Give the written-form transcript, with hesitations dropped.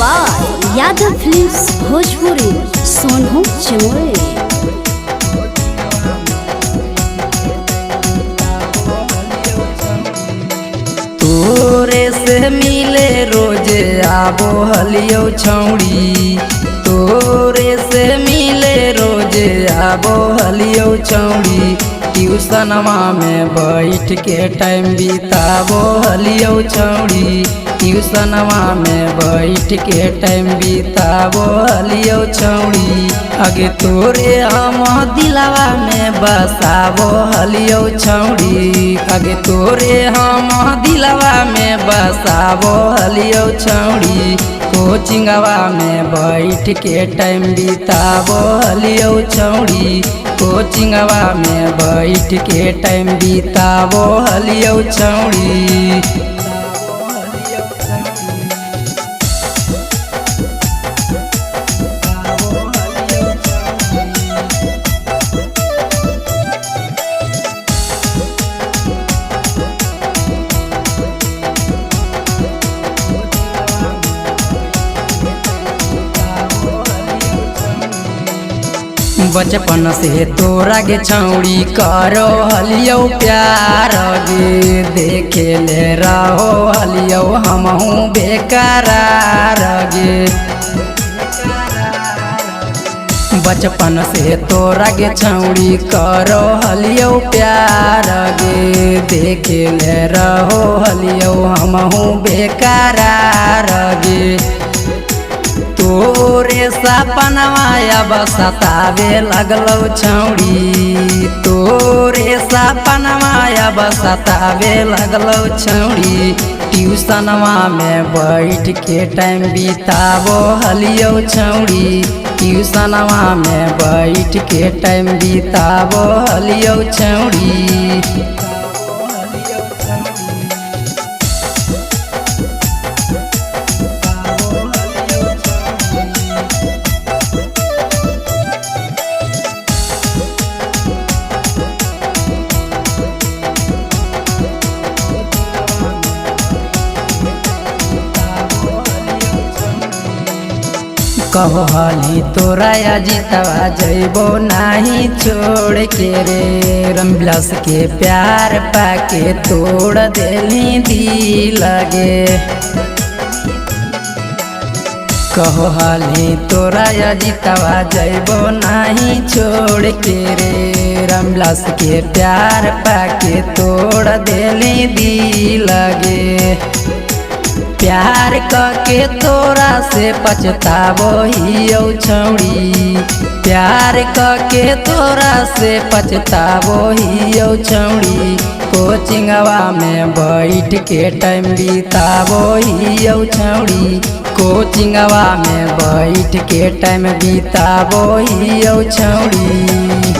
By Yadav films Bhojpuri Sonu Chamoli. तोरे से मिले रोजे आबो हलियो छौड़ी, तोरे से मिले रोजे आबो हलियो छौड़ी। ट्यूशनवा में बैठ के टाइम बिताबो हलियो छौड़ी, ट्यूशनवा में बैठ के टाइम बिताबो हलियो छौड़ी। आगे तोरे हम दिलवा में बसाबो हलियो छौड़ी, आगे तोरे हम दिलवा में बसाबो हलियो छौड़ी। कोचिंगवा में बैठ के टाइम बिताबो हलियो छौड़ी, कोचिंगवा में बैठ के टाइम बिताबो हलियो छौड़ी। बचपन से तोरा गे छौड़ी करो हलियो प्यार गे, देखे ले रहो हलियो हमहू बेकरार गे। बचपन से तोरा गे छौड़ी करो हलियो प्यार गे, देखे ले रहो हलियो हमहू बेकरार गे। तोरे सपनवा अब सतावे लगलो छौड़ी, तोरे सपनवा अब सतावे लगलो छौड़ी। ट्यूशनवा में बैठ के टाइम बिताबो हलियो छौड़ी, ट्यूशनवा में बैठ के टाइम बिताबो हलियो छौड़ी। कहो हली तोरा अजितवा जइबो नाही छोड़ के रे, रमबिलास के प्यार पाके तोड़ देली दिल गे। कहो हली तोरा अजितवा जइबो नाही छोड़ के रे, रमबिलास के प्यार पाके तोड़ देली दिल गे। प्यार करके तोरा से पछताबो हियो छौड़ी, प्यार करके तोरा से पछताबो हियो छौड़ी। कोचिंगवा में बैठ के टाइम बिताबो हियो छौड़ी, कोचिंगवा में बैठ के टाइम बिताबो हियो छौड़ी।